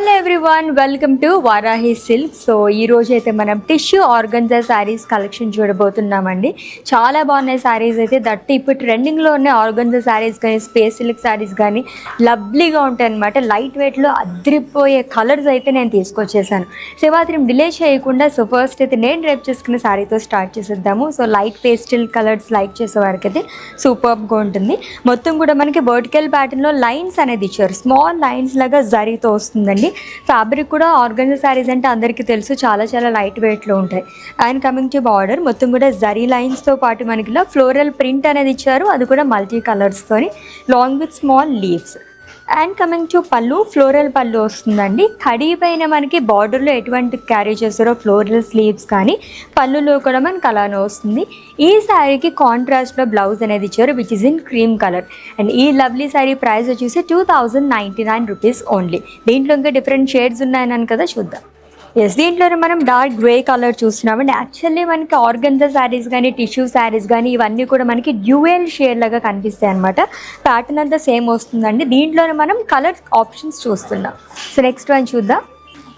Hello everyone, welcome to Varahi silk. So ఈ రోజు అయితే మనం టిష్యూ ఆర్గన్జా శారీస్ కలెక్షన్ చూడబోతున్నామండి. చాలా బాగున్నాయి శారీస్ అయితే. దట్ ఇప్పుడు ట్రెండింగ్లో ఉన్న ఆర్గన్జా శారీస్ కానీ స్పేస్ సిల్క్ శారీస్ కానీ లవ్లీగా ఉంటాయి అనమాట. లైట్ వెయిట్లో అద్రిపోయే కలర్స్ అయితే నేను తీసుకొచ్చేసాను. సో మాత్రం డిలే చేయకుండా సో ఫస్ట్ అయితే నేను రేపు చేసుకున్న శారీతో స్టార్ట్ చేసేద్దాము. So light pastel colours like చేసే వారికి అయితే సూపర్గా ఉంటుంది. మొత్తం కూడా మనకి వర్టికల్ ప్యాటర్న్లో లైన్స్ అనేది ఇచ్చారు. స్మాల్ లైన్స్ లాగా జరీతో వస్తుందండి. ఫ్యాబ్రిక్ కూడా ఆర్గన్జా శారీస్ అంటే అందరికీ తెలుసు, చాలా చాలా లైట్ వెయిట్లో ఉంటాయి. అండ్ కమింగ్ టు బార్డర్ మొత్తం కూడా జరీ లైన్స్తో పాటు మనకి ఇలా ఫ్లోరల్ ప్రింట్ అనేది ఇచ్చారు. అది కూడా మల్టీ కలర్స్తోని long with small leaves. And coming to pallu, floral pallu వస్తుందండి. కడీ పైన మనకి బార్డర్లో ఎటువంటి క్యారీ చేస్తారో ఫ్లోరల్ స్లీవ్స్ కానీ పళ్ళులో కూడా మనకి అలానే వస్తుంది. ఈ శారీకి కాంట్రాస్ట్లో బ్లౌజ్ అనేది ఇచ్చారు which is in cream colour. And ఈ లవ్లీ శారీ ప్రైస్ వచ్చేసి 2099 రూపీస్ ఓన్లీ. దీంట్లో ఇంకా డిఫరెంట్ షేడ్స్ ఉన్నాయని కదా, చూద్దాం. ఎస్, దీంట్లోనే మనం డార్క్ గ్రే కలర్ చూస్తున్నామండి. యాక్చువల్లీ మనకి ఆర్గన్జా శారీస్ కానీ టిష్యూ శారీస్ కానీ ఇవన్నీ కూడా మనకి డ్యూయల్ షేడ్ లాగా కనిపిస్తాయి అనమాట. ప్యాటర్న్ అంతా సేమ్ వస్తుందండి. దీంట్లోనే మనం కలర్ ఆప్షన్స్ చూస్తున్నాం. సో నెక్స్ట్ వన్ చూద్దాం.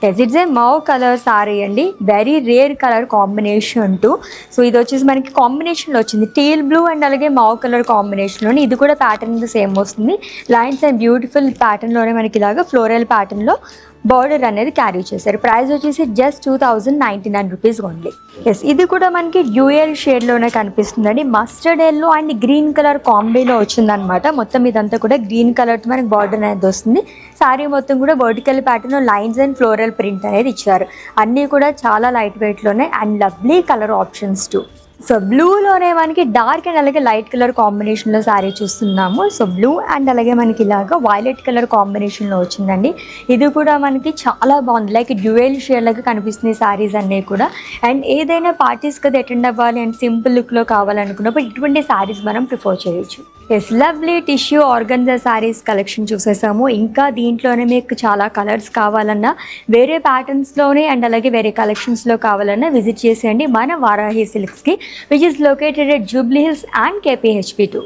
Yes, it's a mauve colour sari అండి. Very rare colour combination too. సో ఇది వచ్చేసి మనకి కాంబినేషన్లో వచ్చింది టీల్ బ్లూ అండ్ అలాగే మౌ కలర్ కాంబినేషన్లోని. ఇది కూడా ప్యాటర్న్ సేమ్ వస్తుంది. లైన్స్ అండ్ బ్యూటిఫుల్ ప్యాటర్న్లోనే మనకి ఇలాగా ఫ్లోరల్ ప్యాటర్న్లో బార్డర్ అనేది క్యారీ చేశారు. ప్రైస్ వచ్చేసి జస్ట్ 2099 రూపీస్ ఓన్లీ. ఎస్, ఇది కూడా మనకి డ్యూయల్ షేడ్లోనే కనిపిస్తుందండి. Mustard yellow and green colour కాంబీలో వచ్చిందనమాట. మొత్తం ఇదంతా కూడా గ్రీన్ కలర్తో మనకి బార్డర్ అనేది వస్తుంది. శారీ మొత్తం కూడా vertical pattern lines and floral print అనేది ఇచ్చారు. అన్నీ కూడా చాలా లైట్ వెయిట్లోనే and lovely colour options too. So బ్లూలోనే మనకి డార్క్ అండ్ అలాగే లైట్ కలర్ కాంబినేషన్లో శారీ చూస్తున్నాము. సో బ్లూ అండ్ అలాగే మనకి ఇలాగా వైలెట్ కలర్ కాంబినేషన్లో వచ్చిందండి. ఇది కూడా మనకి చాలా బాగుంది. లైక్ డ్యూయల్ షేడ్ లాగా కనిపిస్తుంది శారీస్ అన్నీ కూడా. అండ్ ఏదైనా పార్టీస్ కదా అటెండ్ అవ్వాలి అండ్ సింపుల్ లుక్లో కావాలనుకున్నప్పుడు ఇటువంటి శారీస్ మనం ప్రిఫర్ చేయొచ్చు. Yes, lovely tissue organza saris collection చూసేసాము. ఇంకా దీంట్లోనే మీకు చాలా కలర్స్ కావాలన్నా వేరే ప్యాటర్న్స్లోనే అండ్ అలాగే వేరే కలెక్షన్స్లో కావాలన్నా విజిట్ చేసేయండి మన Varahi సిల్క్స్కి, which is located at Jubilee Hills and KPHP2.